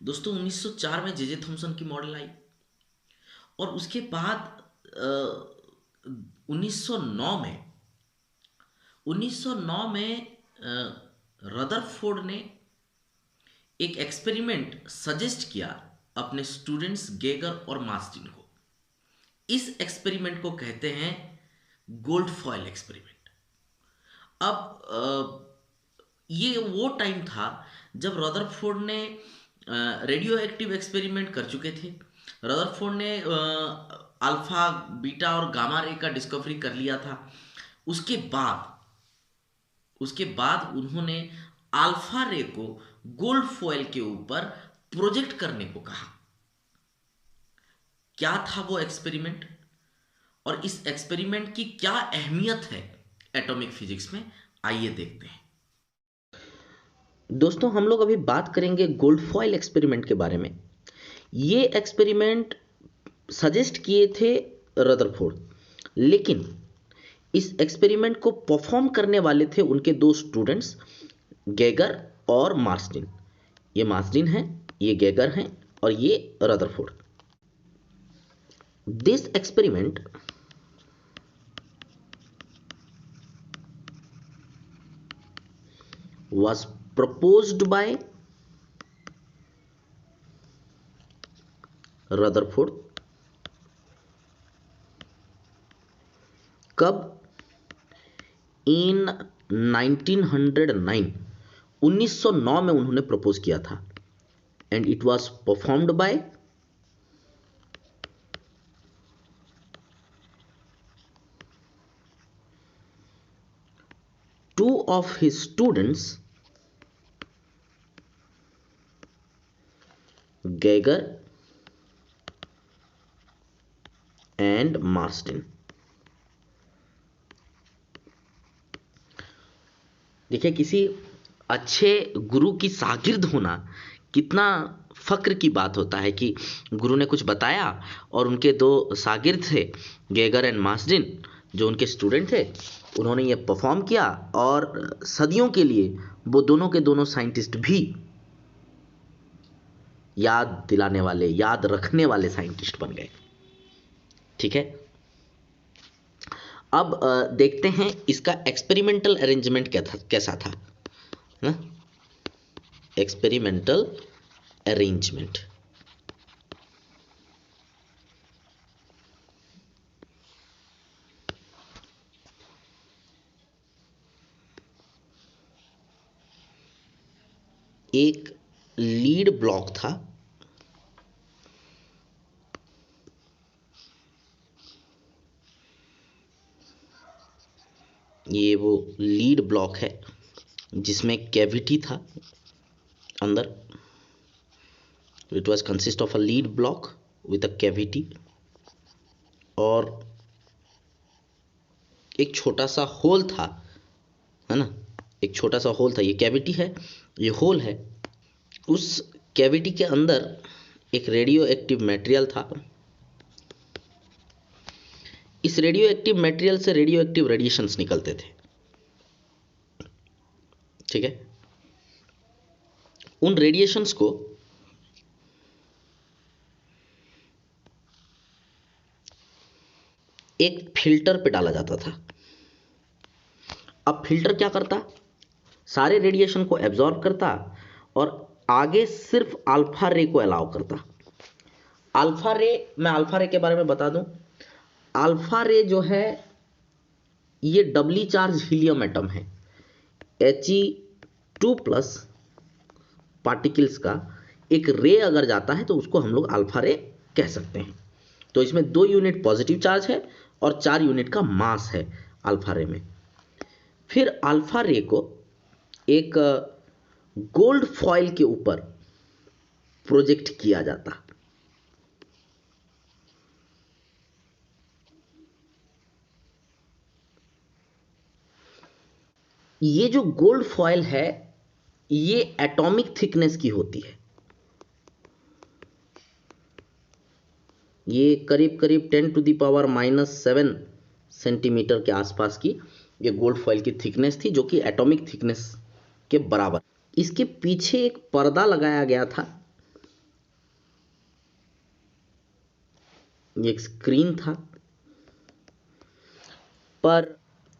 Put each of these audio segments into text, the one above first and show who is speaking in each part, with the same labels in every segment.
Speaker 1: दोस्तों 1904 में J Thomson की मॉडल आई और उसके बाद 1909 में 1909 में रदरफोर्ड ने एक एक्सपेरिमेंट सजेस्ट किया अपने स्टूडेंट्स गेगर और मार्टिन को। इस एक्सपेरिमेंट को कहते हैं गोल्ड फॉयल एक्सपेरिमेंट। अब ये वो टाइम था जब रदरफोर्ड ने रेडियो एक्टिव एक्सपेरिमेंट कर चुके थे। रदरफोर्ड ने अल्फा बीटा और गामा रे का डिस्कवरी कर लिया था। उसके बाद उसके बाद उन्होंने अल्फा रे को गोल्ड फॉयल के ऊपर प्रोजेक्ट करने को कहा। क्या था वो एक्सपेरिमेंट और इस एक्सपेरिमेंट की क्या अहमियत है एटॉमिक फिजिक्स में, आइए देखते हैं। दोस्तों हम लोग अभी बात करेंगे गोल्ड फॉयल एक्सपेरिमेंट के बारे में। ये एक्सपेरिमेंट सजेस्ट किए थे रदरफोर्ड, लेकिन इस एक्सपेरिमेंट को परफॉर्म करने वाले थे उनके दो स्टूडेंट्स गेगर और मार्टिन। ये मार्टिन है, ये गेगर हैं और ये Rutherford. This experiment was proposed by Rutherford. कब? इन 1909 1909 में उन्होंने प्रपोज किया था and it was performed by two of his students Geiger and Martin. देखिए, किसी अच्छे गुरु की शागिर्द होना कितना फक्र की बात होता है कि गुरु ने कुछ बताया और उनके दो शागिर्द थे गेगर एंड मार्टिन, जो उनके स्टूडेंट थे, उन्होंने ये परफॉर्म किया और सदियों के लिए वो दोनों के दोनों साइंटिस्ट भी याद दिलाने वाले, याद रखने वाले साइंटिस्ट बन गए। ठीक है, अब देखते हैं इसका एक्सपेरिमेंटल अरेंजमेंट कैसा था ना। एक्सपेरिमेंटल अरेंजमेंट, एक लीड ब्लॉक था, ये वो लीड ब्लॉक है जिसमें कैविटी था अंदर। It was consist of a lead block with a cavity और एक छोटा सा होल था, है ना। एक छोटा सा होल था, ये कैविटी है, ये होल है। उस कैविटी के अंदर एक रेडियो एक्टिव मटेरियल था। इस रेडियो एक्टिव मटेरियल से रेडियो एक्टिव रेडिएशंस निकलते थे। ठीक है, उन रेडिएशंस को एक फिल्टर पे डाला जाता था। अब फिल्टर क्या करता? सारे रेडिएशन को एब्जॉर्ब करता और आगे सिर्फ अल्फा रे को अलाउ करता। अल्फा रे, मैं अल्फा रे के बारे में बता दूं। अल्फा रे जो है ये डबली चार्ज हीलियम एटम है। He2+ पार्टिकल्स का एक रे अगर जाता है तो उसको हम लोग अल्फा रे कह सकते हैं। तो इसमें 2 यूनिट पॉजिटिव चार्ज है और 4 यूनिट का मास है अल्फा रे में। फिर अल्फा रे को एक गोल्ड फॉयल के ऊपर प्रोजेक्ट किया जाता। ये जो गोल्ड फॉयल है ये एटॉमिक थिकनेस की होती है। ये करीब करीब 10⁻⁻⁷ सेंटीमीटर के आसपास की ये गोल्ड फॉयल की थिकनेस थी, जो कि एटॉमिक थिकनेस के बराबर। इसके पीछे एक पर्दा लगाया गया था ये एक स्क्रीन था, पर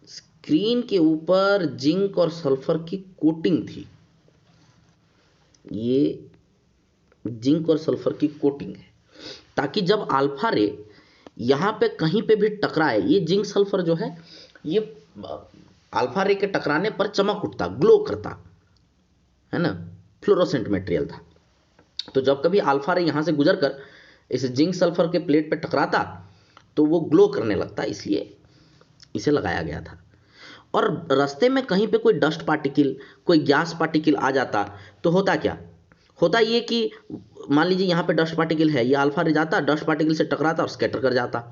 Speaker 1: स्क्रीन के ऊपर जिंक और सल्फर की कोटिंग थी। ये जिंक और सल्फर की कोटिंग है, ताकि जब अल्फा रे यहां पे कहीं पे भी टकराए, ये जिंक सल्फर जो है ये अल्फा रे के टकराने पर चमक उठता, ग्लो करता है ना, फ्लोरोसेंट मटेरियल था। तो जब कभी अल्फा रे यहां से गुजर कर इस जिंक सल्फर के प्लेट पे टकराता तो वो ग्लो करने लगता, इसलिए इसे लगाया गया था। और रास्ते में कहीं पे कोई डस्ट पार्टिकल, कोई गैस पार्टिकल आ जाता तो होता क्या, होता ये कि मान लीजिए यहाँ पे डस्ट पार्टिकल है, ये अल्फा रे जाता, डस्ट पार्टिकल से टकराता और स्कैटर कर जाता।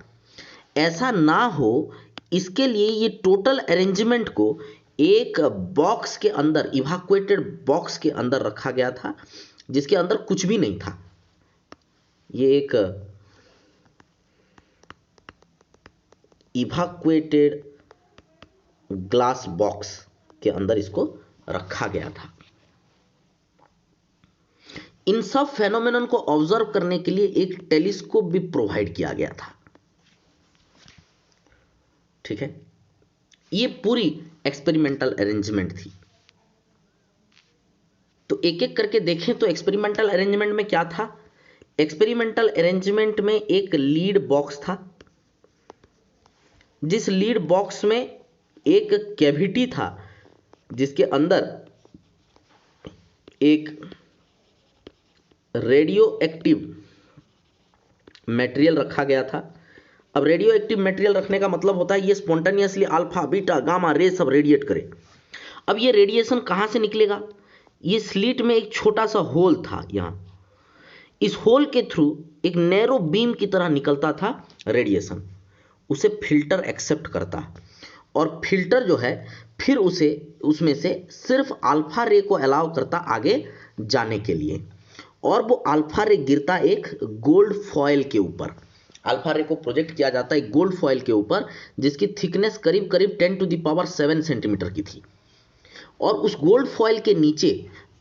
Speaker 1: ऐसा ना हो इसके लिए ये टोटल अरेंजमेंट को एक बॉक्स के अंदर, इवाक्वेटेड बॉक्स के अंदर रखा गया था, जिसके अंदर कुछ भी नहीं था। ये एक इवाक्वेटेड ग्लास बॉक्स के अंदर इसको रखा गया था। इन सब फेनोमेनन को ऑब्जर्व करने के लिए एक टेलीस्कोप भी प्रोवाइड किया गया था। ठीक है, ये पूरी एक्सपेरिमेंटल अरेंजमेंट थी। तो एक एक करके देखें तो एक्सपेरिमेंटल अरेंजमेंट में क्या था। एक्सपेरिमेंटल अरेंजमेंट में एक लीड बॉक्स था, जिस लीड बॉक्स में एक कैविटी था, जिसके अंदर एक रेडियो एक्टिव मटेरियल रखा गया था। अब रेडियो एक्टिव मटेरियल रखने का मतलब होता है ये spontaneously alpha beta gamma ray सब रेडिएट करे। अब ये रेडिएशन कहां से निकलेगा, ये स्लिट में एक छोटा सा होल था, यहां इस होल के थ्रू एक नैरो बीम की तरह निकलता था रेडिएशन, उसे फिल्टर एक्सेप्ट करता और फिल्टर जो है फिर उसे उसमें से सिर्फ अल्फा रे को अलाउ करता आगे जाने के लिए, और वो अल्फा रे गिरता एक गोल्ड फॉयल के ऊपर। अल्फा रे को प्रोजेक्ट किया जाता है एक गोल्ड फॉयल के ऊपर, जिसकी थिकनेस करीब करीब 10⁻7 सेंटीमीटर की थी। और उस गोल्ड फॉयल के नीचे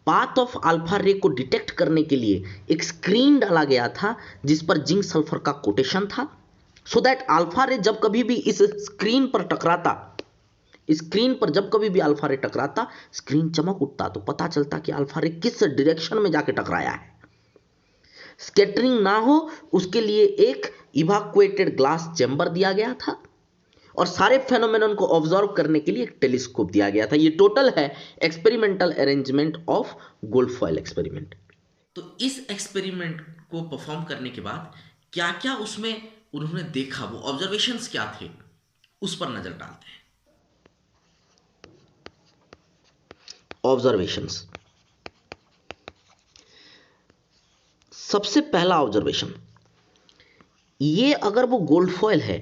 Speaker 1: पाथ ऑफ अल्फा रे को डिटेक्ट करने के लिए एक स्क्रीन डाला गया था, जिस पर जिंक सल्फर का कोटेशन था, सो दैट अल्फा रे जब कभी भी इस स्क्रीन पर टकराता, स्क्रीन पर जब कभी भी अल्फा रे टकराता, स्क्रीन चमक उठता तो पता चलता कि अल्फा रे किस डायरेक्शन में जाके टकराया है। स्कैटरिंग ना हो उसके लिए एक इवाक्वेटेड ग्लास चैम्बर दिया गया था, और सारे फेनोमेनन को ऑब्जर्व करने के लिए एक टेलीस्कोप दिया गया था। ये टोटल है experimental arrangement of gold foil experiment. तो इस एक्सपेरिमेंट को परफॉर्म करने के बाद क्या क्या उसमें उन्होंने देखा, वो ऑब्जर्वेशंस क्या थे, उस पर नजर डालते हैं। ऑब्जर्वेशंस, सबसे पहला ऑब्जर्वेशन, ये अगर वो गोल्ड फॉयल है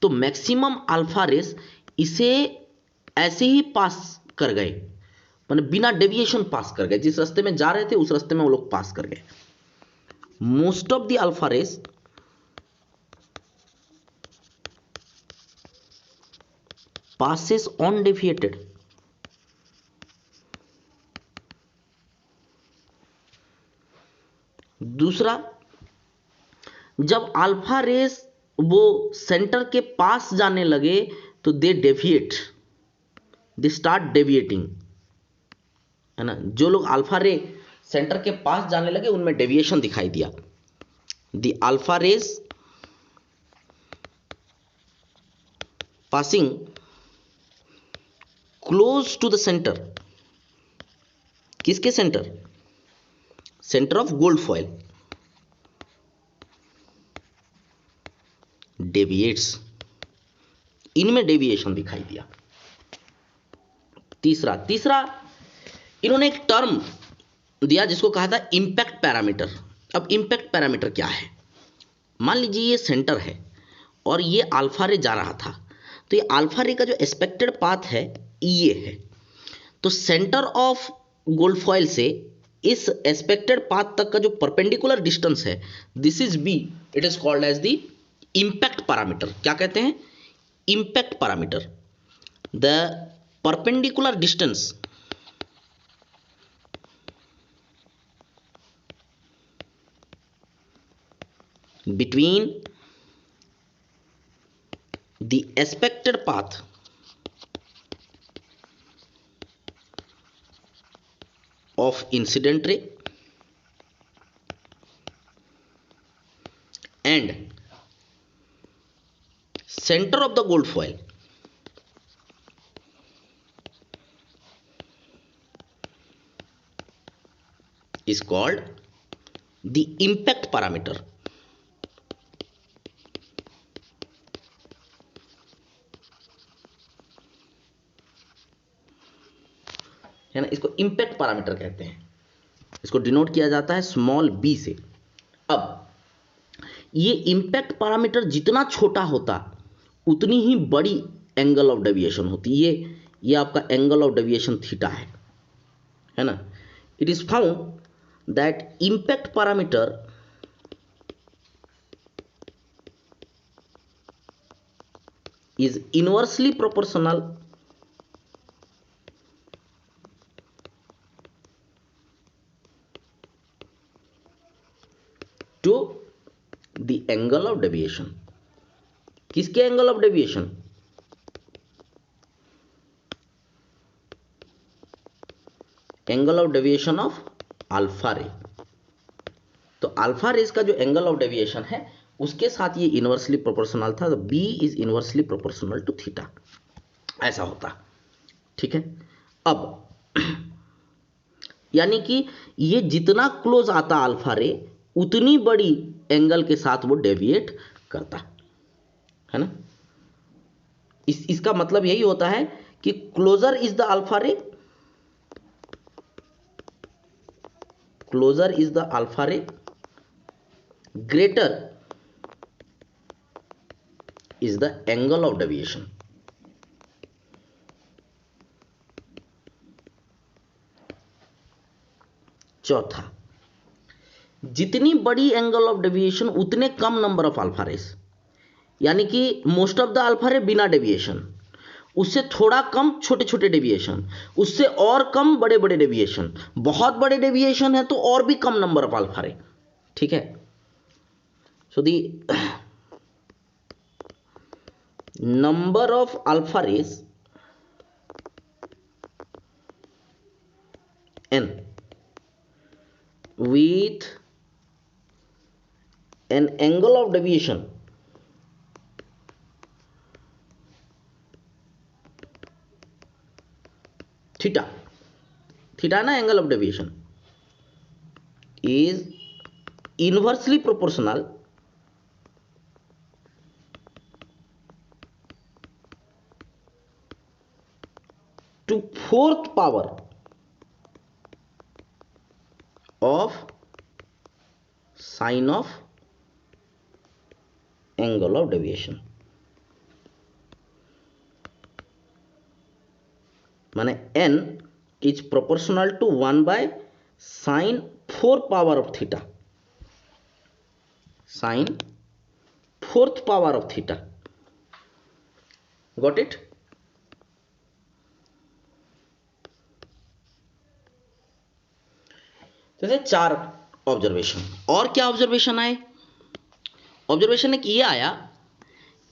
Speaker 1: तो मैक्सिमम अल्फा रेस इसे ऐसे ही पास कर गए, मतलब बिना डेविएशन पास कर गए, जिस रास्ते में जा रहे थे उस रास्ते में वो लोग पास कर गए। Most of the alpha rays passes undeviated, दूसरा, जब अल्फा रेस वो सेंटर के पास जाने लगे तो दे डेविएट, दे स्टार्ट डेविएटिंग, है ना, जो लोग अल्फा रे सेंटर के पास जाने लगे उनमें डेविएशन दिखाई दिया। The alpha rays passing close to the centre, किसके centre, centre of gold foil, deviates, इनमें डेविएशन दिखाई दिया। तीसरा इन्होंने एक टर्म दिया जिसको कहा था इंपैक्ट पैरामीटर। अब इंपैक्ट पैरामीटर क्या है, मान लीजिए ये सेंटर है और ये अल्फा रे जा रहा था, तो ये अल्फा रे का जो एक्सपेक्टेड पाथ है ये है, तो सेंटर ऑफ गोल्ड फॉयल से इस एक्सपेक्टेड पाथ तक का जो परपेंडिकुलर डिस्टेंस है, this is B, it is called as the impact parameter. क्या कहते हैं, impact parameter. The perpendicular distance between the expected path of incident ray and center of the gold foil is called the impact parameter. है ना, इसको impact parameter कहते हैं। इसको denote किया जाता है स्मॉल बी से। अब ये इम्पैक्ट पैरामीटर जितना छोटा होता उतनी ही बड़ी एंगल ऑफ डेविएशन होती। ये आपका एंगल ऑफ डेविएशन थीटा है ना। It is found that impact parameter is inversely proportional to the angle of deviation. किसके angle of deviation? Angle of deviation of alpha ray. तो अल्फा रेस का जो angle of deviation है उसके साथ ये इनवर्सली प्रोपोर्शनल था। तो B is inversely proportional to theta, ऐसा होता। ठीक है। अब यानी कि ये जितना क्लोज आता अल्फा रे उतनी बड़ी एंगल के साथ वो डेविएट करता है ना। इसका मतलब यही होता है कि closer is the alpha ray, closer is the alpha ray, greater is the angle of deviation. चौथा, जितनी बड़ी एंगल ऑफ डेविएशन उतने कम नंबर ऑफ अल्फा रेस। यानी कि मोस्ट ऑफ द अल्फा रे बिना डेविएशन, उससे थोड़ा कम छोटे छोटे डेविएशन, उससे और कम बड़े बड़े डेविएशन, बहुत बड़े डेविएशन है तो और भी कम नंबर ऑफ अल्फा रे। ठीक है। So the number of alpha rays n with an angle of deviation theta, theta ना angle of deviation is inversely proportional to fourth power of sine of angle of deviation। माने n is proportional to 1 by sine 4 power of theta, sine 4th power of theta। Got it? जैसे 4 observation. और क्या observation आए? Observation एक ये आया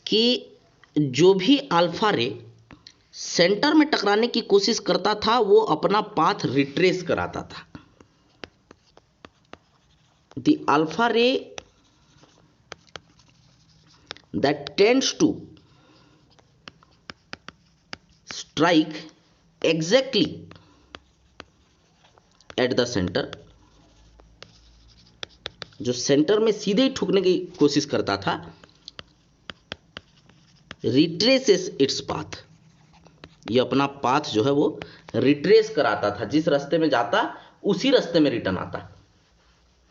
Speaker 1: कि जो भी अल्फा रे सेंटर में टकराने की कोशिश करता था वो अपना पाथ रिट्रेस कराता था। The alpha ray that tends to strike exactly at the centre, जो सेंटर में सीधे ही ठुकने की कोशिश करता था, रिट्रेसेस इट्स पाथ, ये अपना पाथ जो है वो रिट्रेस कराता था, जिस रास्ते में जाता उसी रास्ते में रिटर्न आता।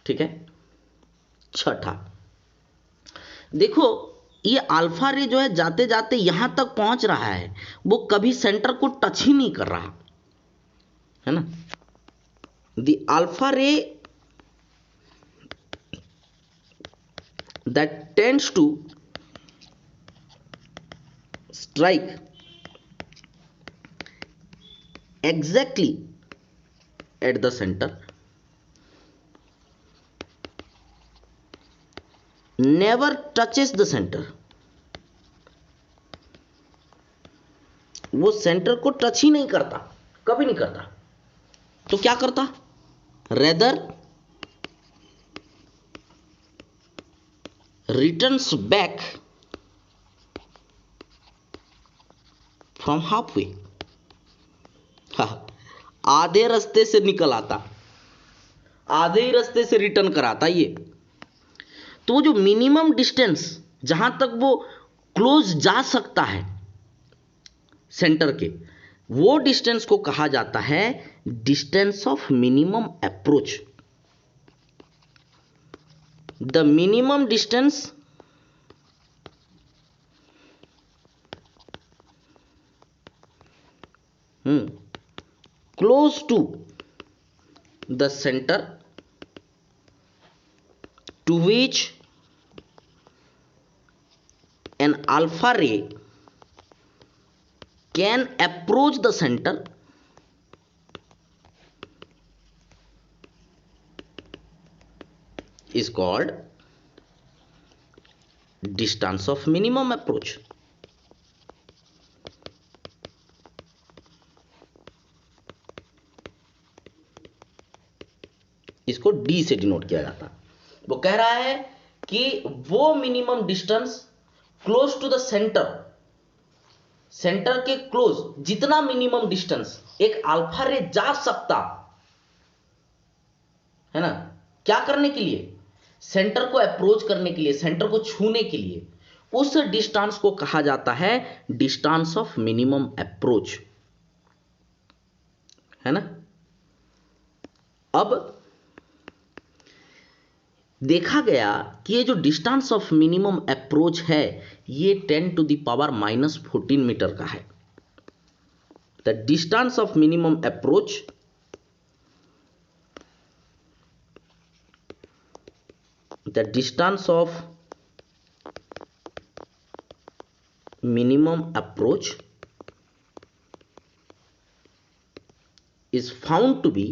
Speaker 1: ठीक है। छठा, देखो ये अल्फा रे जो है जाते जाते यहां तक पहुंच रहा है, वो कभी सेंटर को टच ही नहीं कर रहा है ना। द अल्फा रे that tends to strike exactly at the center never touches the center, वो सेंटर को टच ही नहीं करता, कभी नहीं करता। तो क्या करता, rather returns back from half way, आधे रास्ते से निकल आता, आधे ही रास्ते से रिटर्न कराता ये। तो वो जो मिनिमम डिस्टेंस जहां तक वो क्लोज जा सकता है सेंटर के, वो डिस्टेंस को कहा जाता है distance of minimum approach. The minimum distance close to the center to which an alpha ray can approach the center is called distance of minimum approach। इसको डी से डिनोट किया जाता। वो कह रहा है कि वो minimum distance close to the centre, centre के क्लोज जितना मिनिमम डिस्टेंस एक अल्फा रे जा सकता है ना, क्या करने के लिए, सेंटर को अप्रोच करने के लिए, सेंटर को छूने के लिए, उस डिस्टेंस को कहा जाता है डिस्टेंस ऑफ मिनिमम अप्रोच, है ना। अब देखा गया कि ये जो डिस्टेंस ऑफ मिनिमम अप्रोच है ये 10 टू द पावर -14 मीटर का है। The distance of minimum approach the distance of minimum approach is found to be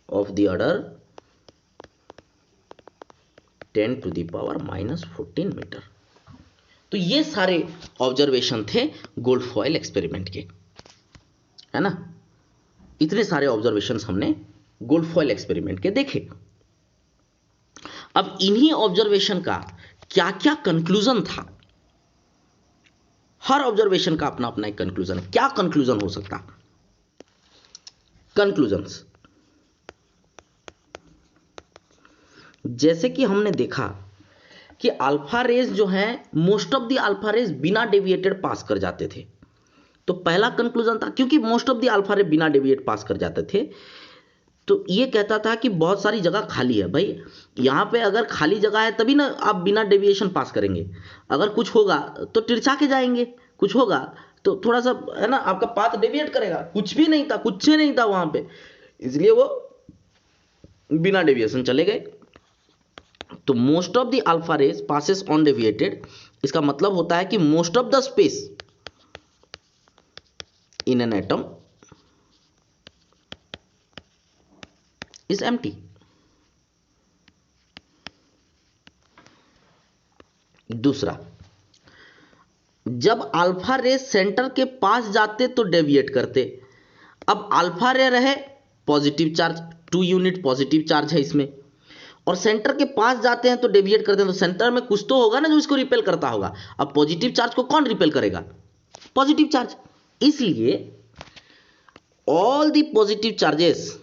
Speaker 1: of the order 10 to the power -14 metre. तो ये सारे ऑब्जर्वेशन थे गोल्डफॉयल एक्सपेरिमेंट के, है ना। इतने सारे ऑब्जर्वेशंस हमने गोल्डफॉयल एक्सपेरिमेंट के देखे। अब इन्हीं ऑब्जर्वेशन का क्या क्या कंक्लूजन था, हर ऑब्जर्वेशन का अपना अपना एक कंक्लूजन है। क्या कंक्लूजन हो सकता, कंक्लूजन्स जैसे कि हमने देखा कि अल्फा रेज जो है, most of the alpha rays बिना डेविएटेड पास कर जाते थे। तो पहला कंक्लूजन था, क्योंकि मोस्ट ऑफ द अल्फा रे बिना डेविएट पास कर जाते थे, तो ये कहता था कि बहुत सारी जगह खाली है। भाई यहाँ पे अगर खाली जगह है तभी ना आप बिना डेविएशन पास करेंगे। अगर कुछ होगा तो तिरछा के जाएंगे, कुछ होगा तो थोड़ा सा, है ना, आपका पाथ डेविएट करेगा। कुछ भी नहीं था, कुछ नहीं था वहाँ पे, इसलिए वो बिना डेविएशन चले गए। तो most of the alpha rays passes undeviated, इसका मतलब होता है कि most of the space in an atom is empty। दूसरा, जब अल्फा रे सेंटर के पास जाते तो डेविएट करते। अब अल्फा रे रहे positive charge, 2 unit positive charge है इसमें, और सेंटर के पास जाते हैं तो डेविएट करते हैं। तो सेंटर में कुछ तो होगा ना जो इसको रिपेल करता होगा। अब पॉजिटिव चार्ज को कौन रिपेल करेगा, पॉजिटिव चार्ज। इसलिए ऑल द पॉजिटिव चार्जेस,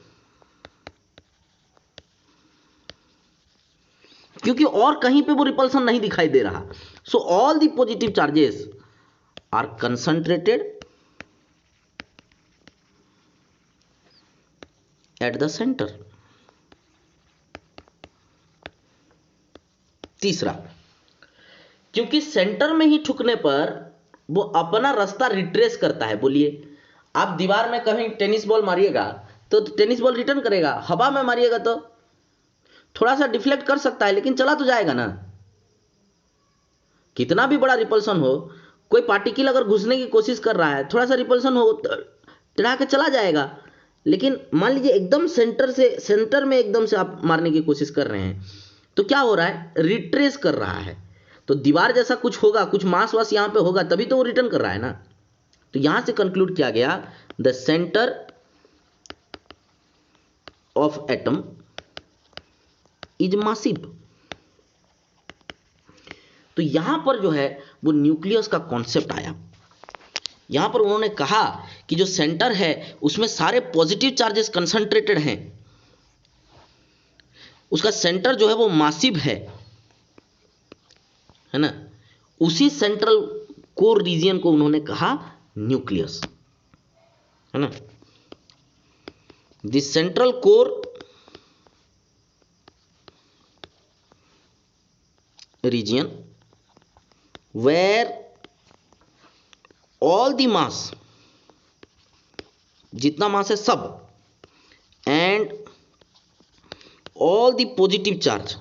Speaker 1: क्योंकि और कहीं पे वो रिपल्सन नहीं दिखाई दे रहा, so all the positive charges are concentrated at the centre. तीसरा, क्योंकि सेंटर में ही ठुकने पर वो अपना रास्ता रिट्रेस करता है। बोलिए, आप दीवार में कहीं टेनिस बॉल मारिएगा तो टेनिस बॉल रिटर्न करेगा, हवा में मारिएगा तो थोड़ा सा डिफ्लेक्ट कर सकता है, लेकिन चला तो जाएगा ना। कितना भी बड़ा रिपल्सन हो, कोई पार्टिकल अगर घुसने की कोशिश कर रहा है, थोड़ा सा रिपल्सन हो, टिढ़ा के चला जाएगा। लेकिन मान लीजिए एकदम सेंटर में एकदम से आप मारने की कोशिश कर रहे हैं, तो क्या हो रहा है, रिट्रेस कर रहा है। तो
Speaker 2: तो दीवार जैसा कुछ होगा, कुछ मास वास यहां पे होगा, तभी तो वो रिटर्न कर रहा है ना। तो यहां से कंक्लूड किया गया the centre of atom is massive. तो यहां पर जो है वो न्यूक्लियस का कॉन्सेप्ट आया। यहां पर उन्होंने कहा कि जो सेंटर है उसमें सारे पॉजिटिव चार्जेस कंसंट्रेटेड हैं, उसका सेंटर जो है वो मासिव है ना। उसी सेंट्रल कोर रीजन को उन्होंने कहा न्यूक्लियस, है ना। The central core region where all the mass, जितना मास है सब, and all the positive charge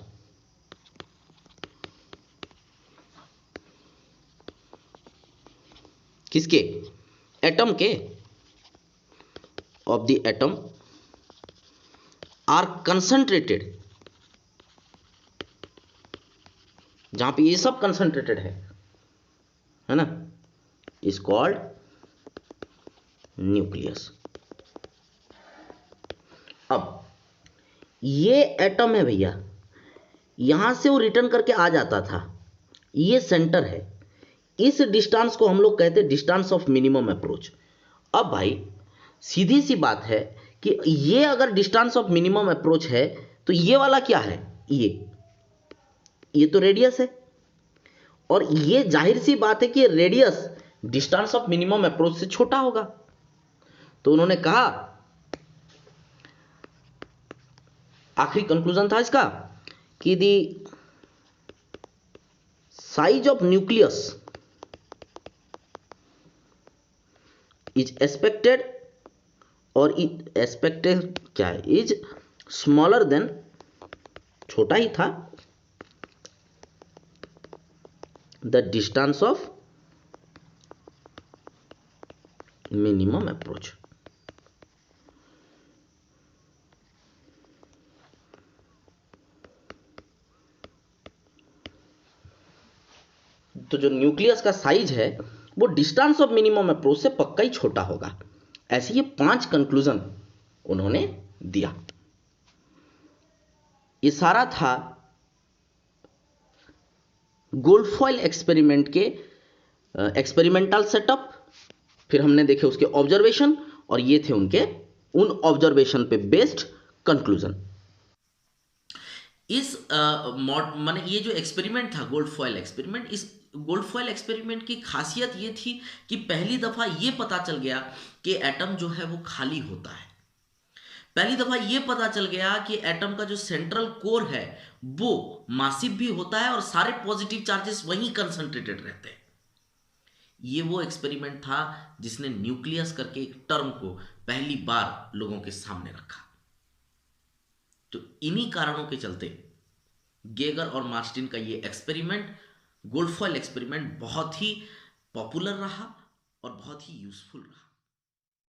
Speaker 2: किसके, एटम के, of the atom are concentrated, जहां पे ये सब कंसंट्रेटेड है ना, इज कॉल्ड न्यूक्लियस। अब ये एटम है भैया, यहां से वो रिटर्न करके आ जाता था, ये सेंटर है, इस डिस्टेंस को हम लोग कहते हैं डिस्टेंस ऑफ मिनिमम अप्रोच। अब भाई सीधी सी बात है कि ये अगर डिस्टेंस ऑफ मिनिमम अप्रोच है तो ये वाला क्या है, ये तो रेडियस है, और ये जाहिर सी बात है कि radius distance of minimum approach से छोटा होगा। तो उन्होंने कहा, आखिरी कंक्लूजन था इसका कि the size of nucleus is expected, और एक्सपेक्टेड क्या है, इज स्मॉलर देन, छोटा ही था, the distance of minimum approach. तो जो न्यूक्लियस का साइज है वो डिस्टेंस ऑफ मिनिमम अप्रोच से पक्का ही छोटा होगा। ऐसे ये 5 कंक्लूजन उन्होंने दिया। ये सारा था गोल्डफॉयल एक्सपेरिमेंट के एक्सपेरिमेंटल सेटअप, फिर हमने देखे उसके ऑब्जर्वेशन, और ये थे उनके उन ऑब्जर्वेशन पे बेस्ड कंक्लूजन।
Speaker 1: इस माने ये जो एक्सपेरिमेंट था गोल्डफॉयल एक्सपेरिमेंट, इस गोल्डफॉयल एक्सपेरिमेंट की खासियत ये थी कि पहली दफा ये पता चल गया कि एटम जो है वो खाली होता है। पहली दफा ये पता चल गया कि एटम का जो सेंट्रल कोर है वो मासिव भी होता है और सारे पॉजिटिव चार्जेस वहीं कंसंट्रेटेड रहते हैं। ये वो एक्सपेरिमेंट था जिसने न्यूक्लियस करके एक टर्म को पहली बार लोगों के सामने रखा। तो इन्हीं कारणों के चलते गेगर और मार्टिन का ये एक्सपेरिमेंट, गोल्डफॉयल एक्सपेरिमेंट, बहुत ही पॉपुलर रहा और बहुत ही यूजफुल रहा।